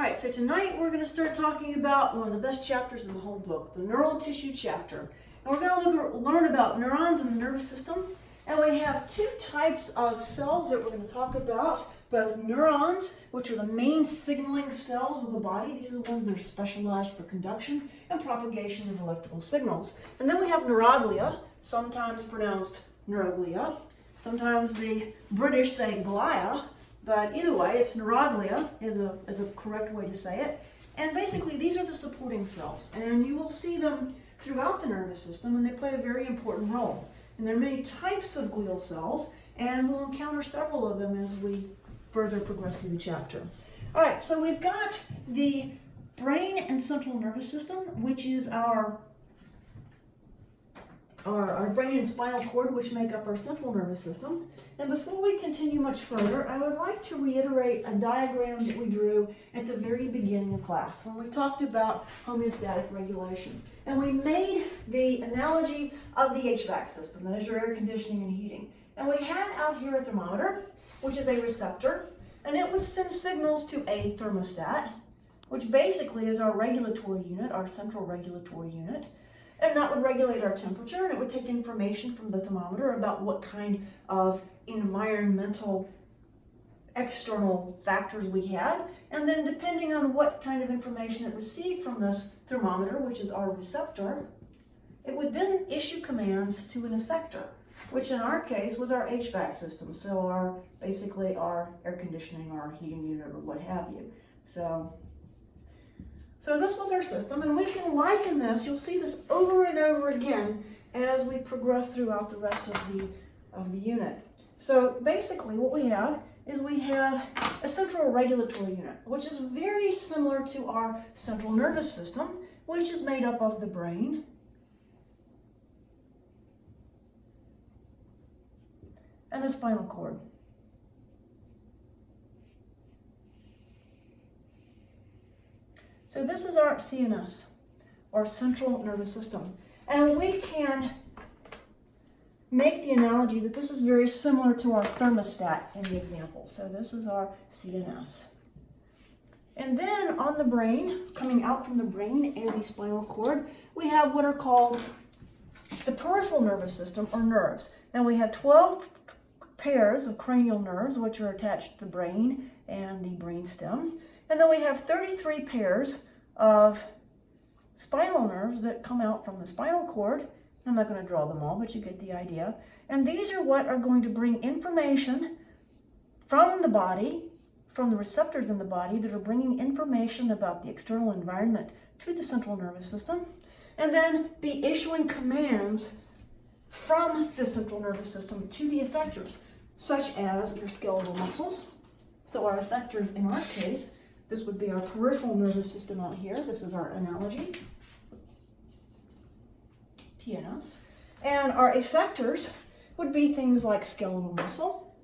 All right, so tonight we're going to start talking about one of the best chapters in the whole book, the neural tissue chapter. And we're going to learn about neurons in the nervous system. And we have two types of cells that we're going to talk about, both neurons, which are the main signaling cells of the body. These are the ones that are specialized for conduction and propagation of electrical signals. And then we have neuroglia, sometimes pronounced neuroglia. Sometimes the British say glia, but either way, it's neuroglia is a correct way to say it. And basically, these are the supporting cells. And you will see them throughout the nervous system, and they play a very important role. And there are many types of glial cells, and we'll encounter several of them as we further progress through the chapter. All right, so we've got the brain and central nervous system, which is our brain and spinal cord, which make up our central nervous system. And before we continue much further, I would like to reiterate a diagram that we drew at the very beginning of class when we talked about homeostatic regulation. And we made the analogy of the HVAC system, that is your air conditioning and heating. And we had out here a thermometer, which is a receptor, and it would send signals to a thermostat, which basically is our regulatory unit, our central regulatory unit. And that would regulate our temperature, and it would take information from the thermometer about what kind of environmental external factors we had. And then depending on what kind of information it received from this thermometer, which is our receptor, it would then issue commands to an effector, which in our case was our HVAC system. So basically our air conditioning or our heating unit or what have you. So this was our system, and we can liken this, you'll see this over and over again as we progress throughout the rest of the unit. So basically what we have is we have a central regulatory unit, which is very similar to our central nervous system, which is made up of the brain and the spinal cord. So this is our CNS, or central nervous system. And we can make the analogy that this is very similar to our thermostat in the example. So this is our CNS. And then on the brain, coming out from the brain and the spinal cord, we have what are called the peripheral nervous system, or nerves. Now we have 12 pairs of cranial nerves, which are attached to the brain and the brainstem. And then we have 33 pairs of spinal nerves that come out from the spinal cord. I'm not going to draw them all, but you get the idea. And these are what are going to bring information from the body, from the receptors in the body that are bringing information about the external environment to the central nervous system, and then be issuing commands from the central nervous system to the effectors, such as your skeletal muscles. So our effectors in our case, this would be our peripheral nervous system out here. This is our analogy, PNS. And our effectors would be things like skeletal muscle,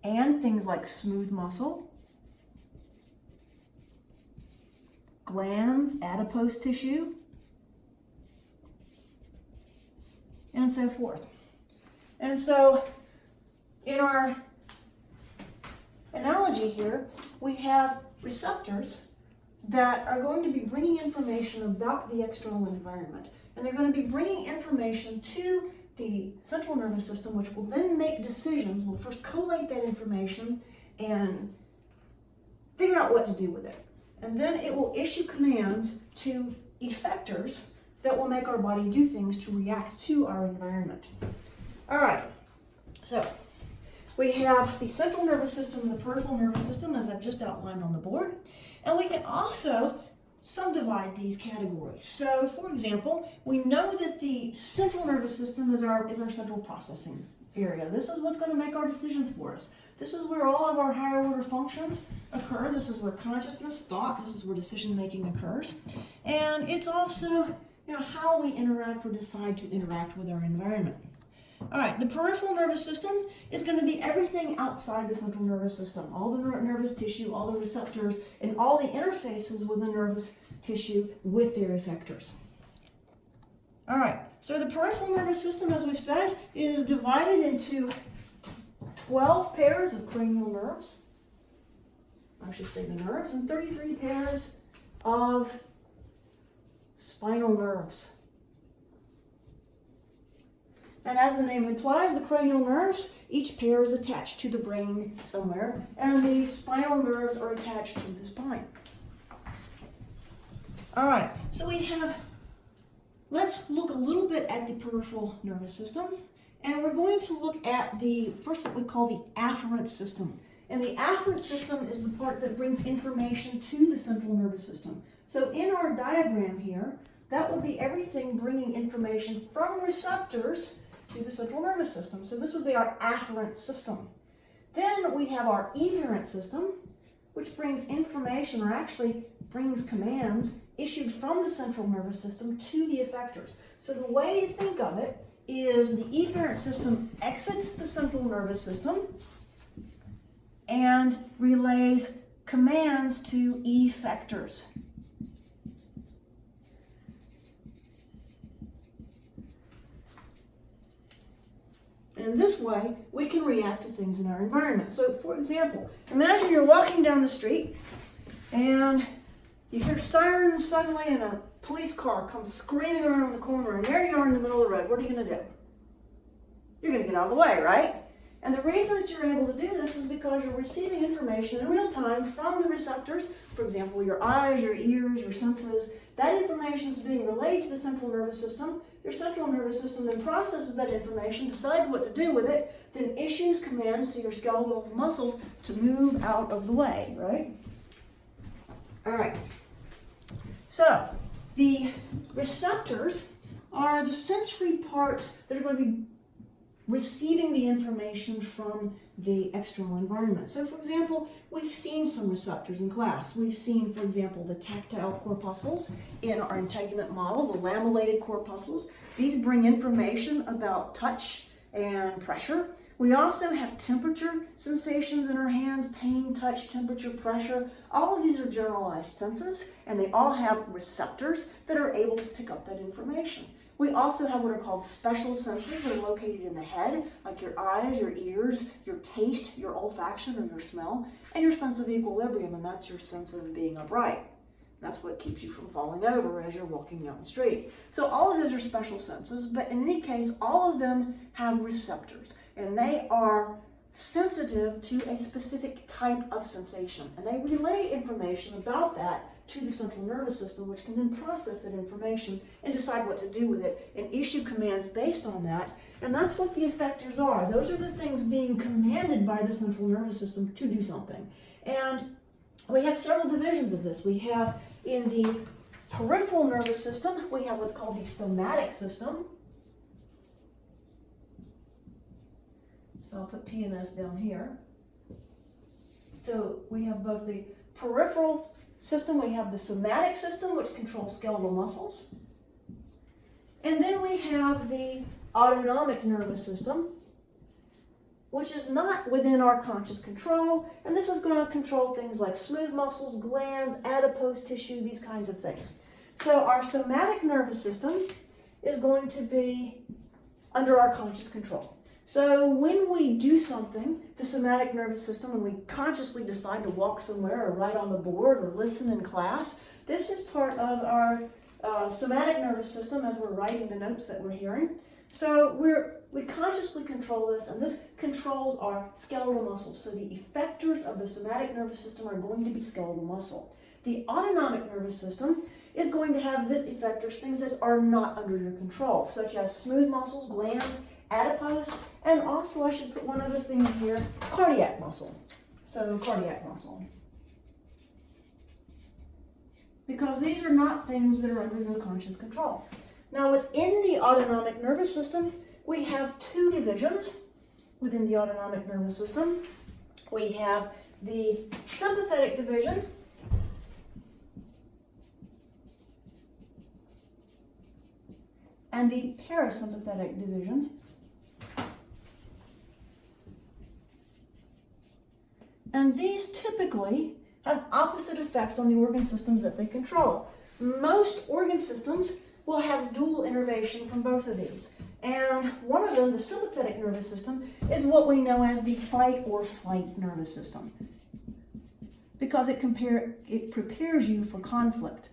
and things like smooth muscle, glands, adipose tissue, and so forth. And so in our analogy here, we have receptors that are going to be bringing information about the external environment. And they're going to be bringing information to the central nervous system, which will then make decisions. We'll first collate that information and figure out what to do with it. And then it will issue commands to effectors that will make our body do things to react to our environment. All right, so we have the central nervous system and the peripheral nervous system, as I've just outlined on the board. And we can also subdivide these categories. So, for example, we know that the central nervous system is our central processing area. This is what's going to make our decisions for us. This is where all of our higher order functions occur. This is where consciousness, thought, this is where decision making occurs. And it's also, how we interact or decide to interact with our environment. All right, the peripheral nervous system is going to be everything outside the central nervous system, all the nervous tissue, all the receptors, and all the interfaces with the nervous tissue with their effectors. All right, so the peripheral nervous system, as we've said, is divided into 12 pairs of cranial nerves. I should say the nerves, and 33 pairs of spinal nerves. And as the name implies, the cranial nerves, each pair is attached to the brain somewhere, and the spinal nerves are attached to the spine. All right, so let's look a little bit at the peripheral nervous system, and we're going to look at first what we call the afferent system. And the afferent system is the part that brings information to the central nervous system. So in our diagram here, that would be everything bringing information from receptors to the central nervous system. So this would be our afferent system. Then we have our efferent system, which brings information, or actually brings commands issued from the central nervous system to the effectors. So the way to think of it is the efferent system exits the central nervous system and relays commands to effectors. And in this way, we can react to things in our environment. So, for example, imagine you're walking down the street and you hear sirens suddenly and a police car comes screaming around the corner, and there you are in the middle of the road. What are you going to do? You're going to get out of the way, right? And the reason that you're able to do this is because you're receiving information in real time from the receptors, for example, your eyes, your ears, your senses. That information is being relayed to the central nervous system. Your central nervous system then processes that information, decides what to do with it, then issues commands to your skeletal muscles to move out of the way, right? All right. So, the receptors are the sensory parts that are going to be receiving the information from the external environment. So, for example, we've seen some receptors in class. We've seen, for example, the tactile corpuscles in our integument model, the lamellated corpuscles. These bring information about touch and pressure. We also have temperature sensations in our hands, pain, touch, temperature, pressure. All of these are generalized senses, and they all have receptors that are able to pick up that information. We also have what are called special senses that are located in the head, like your eyes, your ears, your taste, your olfaction, or your smell, and your sense of equilibrium, and that's your sense of being upright. That's what keeps you from falling over as you're walking down the street. So all of those are special senses, but in any case, all of them have receptors, and they are sensitive to a specific type of sensation, and they relay information about that to the central nervous system, which can then process that information and decide what to do with it and issue commands based on that. And that's what the effectors are. Those are the things being commanded by the central nervous system to do something. And we have several divisions of this. We have in the peripheral nervous system, we have what's called the somatic system. So I'll put P and S down here. So we have both the peripheral system, we have the somatic system, which controls skeletal muscles. And then we have the autonomic nervous system, which is not within our conscious control, and this is going to control things like smooth muscles, glands, adipose tissue, these kinds of things. So our somatic nervous system is going to be under our conscious control. So when we do something, the somatic nervous system, when we consciously decide to walk somewhere or write on the board or listen in class, this is part of our somatic nervous system as we're writing the notes that we're hearing. So we consciously control this, and this controls our skeletal muscles. So the effectors of the somatic nervous system are going to be skeletal muscle. The autonomic nervous system is going to have as its effectors things that are not under your control, such as smooth muscles, glands, adipose, and also I should put one other thing in here, cardiac muscle. So cardiac muscle. Because these are not things that are under your conscious control. Now within the autonomic nervous system, we have two divisions within the autonomic nervous system. We have the sympathetic division and the parasympathetic divisions. And these typically have opposite effects on the organ systems that they control. Most organ systems will have dual innervation from both of these. And one of them, the sympathetic nervous system, is what we know as the fight or flight nervous system, because it prepares you for conflict.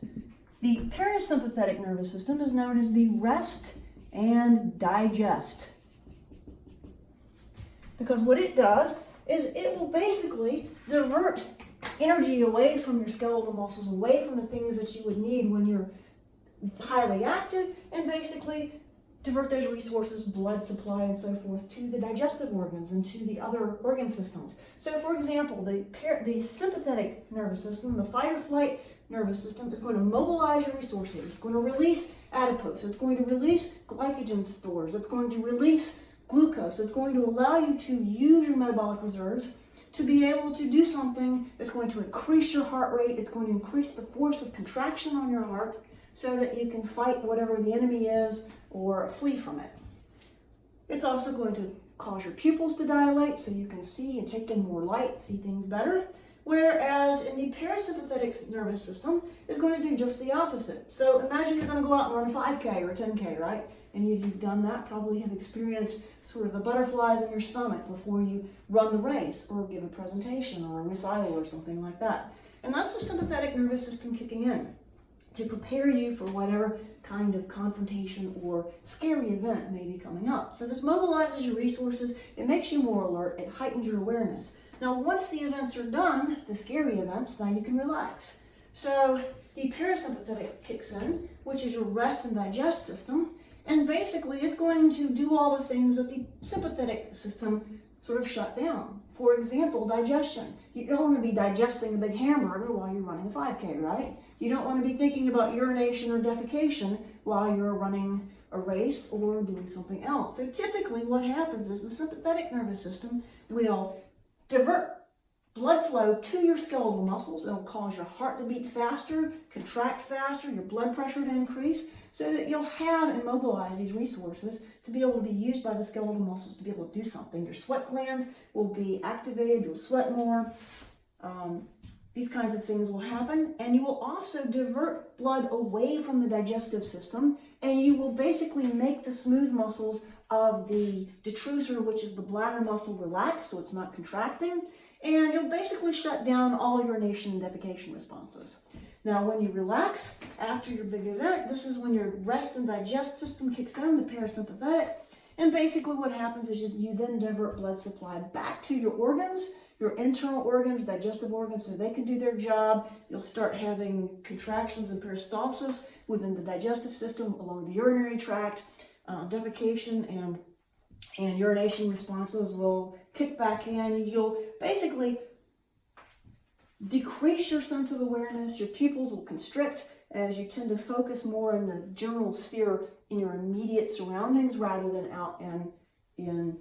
The parasympathetic nervous system is known as the rest and digest, because what it does is it will basically divert energy away from your skeletal muscles, away from the things that you would need when you're highly active, and basically divert those resources, blood supply and so forth, to the digestive organs and to the other organ systems. So for example, the sympathetic nervous system, the fight or flight nervous system, is going to mobilize your resources. It's going to release adipose. It's going to release glycogen stores. It's going to release glucose. It's going to allow you to use your metabolic reserves to be able to do something that's going to increase your heart rate. It's going to increase the force of contraction on your heart so that you can fight whatever the enemy is or flee from it. It's also going to cause your pupils to dilate so you can see and take in more light, see things better. Whereas in the parasympathetic nervous system is going to do just the opposite. So imagine you're going to go out and run a 5K or a 10K, right? And if you've done that, probably have experienced sort of the butterflies in your stomach before you run the race or give a presentation or a recital or something like that. And that's the sympathetic nervous system kicking in to prepare you for whatever kind of confrontation or scary event may be coming up. So this mobilizes your resources, it makes you more alert, it heightens your awareness. Now once the events are done, the scary events, now you can relax. So the parasympathetic kicks in, which is your rest and digest system, and basically it's going to do all the things that the sympathetic system sort of shut down. For example, digestion. You don't want to be digesting a big hamburger while you're running a 5K, right? You don't want to be thinking about urination or defecation while you're running a race or doing something else. So typically what happens is the sympathetic nervous system will divert blood flow to your skeletal muscles. It'll cause your heart to beat faster, contract faster, your blood pressure to increase, so that you'll have and mobilize these resources to be able to be used by the skeletal muscles to be able to do something. Your sweat glands will be activated, you'll sweat more. These kinds of things will happen, and you will also divert blood away from the digestive system, and you will basically make the smooth muscles of the detrusor, which is the bladder muscle, relax so it's not contracting, and you'll basically shut down all urination and defecation responses. Now, when you relax after your big event, this is when your rest and digest system kicks in, the parasympathetic, and basically what happens is you then divert blood supply back to your organs, your internal organs, digestive organs, so they can do their job. You'll start having contractions and peristalsis within the digestive system, along the urinary tract. Defecation and urination responses will kick back in. You'll basically decrease your sense of awareness. Your pupils will constrict as you tend to focus more in the general sphere in your immediate surroundings rather than out in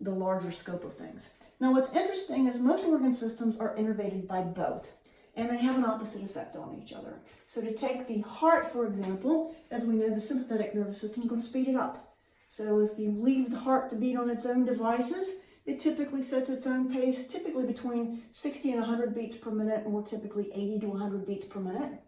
the larger scope of things. Now what's interesting is most organ systems are innervated by both, and they have an opposite effect on each other. So to take the heart, for example, as we know, the sympathetic nervous system is going to speed it up. So if you leave the heart to beat on its own devices, it typically sets its own pace, typically between 60 and 100 beats per minute, or typically 80 to 100 beats per minute.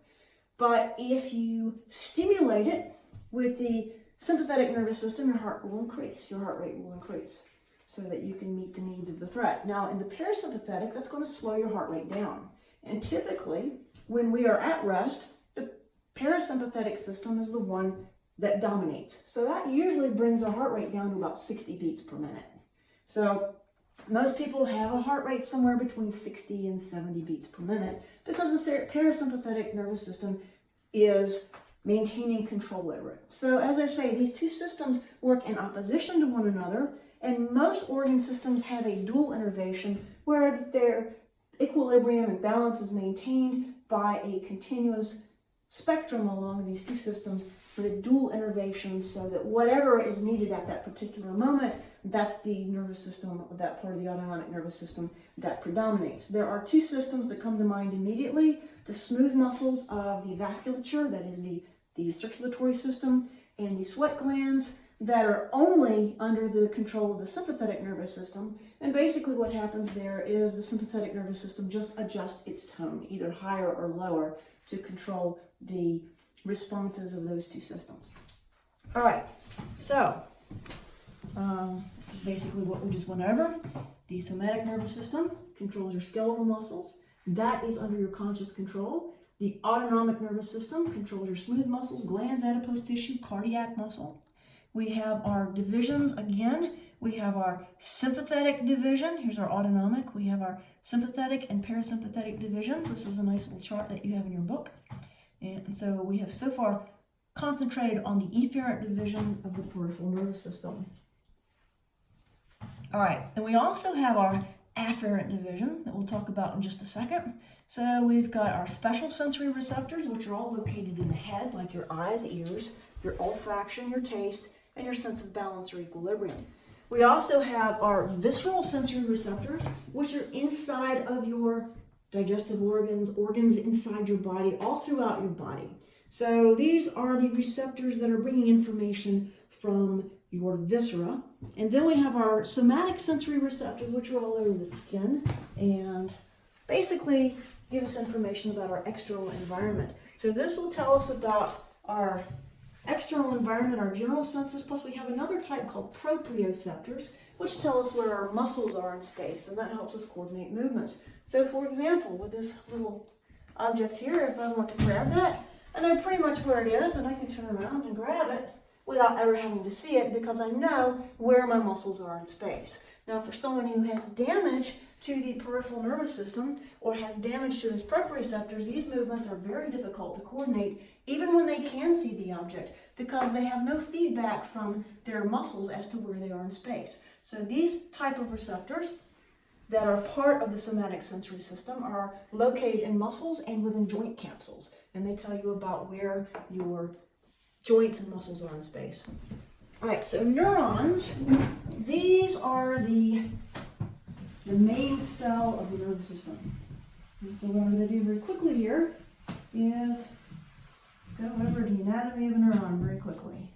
But if you stimulate it with the sympathetic nervous system, your heart will increase, your heart rate will increase, so that you can meet the needs of the threat. Now in the parasympathetic, that's going to slow your heart rate down. And typically, when we are at rest, the parasympathetic system is the one that dominates. So that usually brings our heart rate down to about 60 beats per minute. So most people have a heart rate somewhere between 60 and 70 beats per minute because the parasympathetic nervous system is maintaining control over it. So as I say, these two systems work in opposition to one another, and most organ systems have a dual innervation where their equilibrium and balance is maintained by a continuous spectrum along these two systems with a dual innervation, so that whatever is needed at that particular moment, that's the nervous system, that part of the autonomic nervous system that predominates. There are two systems that come to mind immediately: the smooth muscles of the vasculature, that is the circulatory system, and the sweat glands that are only under the control of the sympathetic nervous system. And basically what happens there is the sympathetic nervous system just adjusts its tone, either higher or lower, to control the responses of those two systems. All right, so this is basically what we just went over. The somatic nervous system controls your skeletal muscles. That is under your conscious control. The autonomic nervous system controls your smooth muscles, glands, adipose tissue, cardiac muscle. We have our divisions again. We have our sympathetic division. Here's our autonomic. We have our sympathetic and parasympathetic divisions. This is a nice little chart that you have in your book. And so we have so far concentrated on the efferent division of the peripheral nervous system. All right, and we also have our afferent division that we'll talk about in just a second. So we've got our special sensory receptors, which are all located in the head, like your eyes, ears, your olfaction, your taste, and your sense of balance or equilibrium. We also have our visceral sensory receptors, which are inside of your digestive organs inside your body, all throughout your body. So these are the receptors that are bringing information from your viscera. And then we have our somatic sensory receptors, which are all over the skin and basically give us information about our external environment. So this will tell us about our external environment, our general senses, plus we have another type called proprioceptors, which tell us where our muscles are in space, and that helps us coordinate movements. So for example, with this little object here, if I want to grab that, I know pretty much where it is, and I can turn around and grab it without ever having to see it because I know where my muscles are in space. Now for someone who has damage to the peripheral nervous system or has damage to his proprioceptors, these movements are very difficult to coordinate even when they can see the object because they have no feedback from their muscles as to where they are in space. So these type of receptors that are part of the somatic sensory system are located in muscles and within joint capsules, and they tell you about where your joints and muscles are in space. All right, so neurons, these are the main cell of the nervous system. And so what I'm going to do very quickly here is go over the anatomy of a neuron very quickly.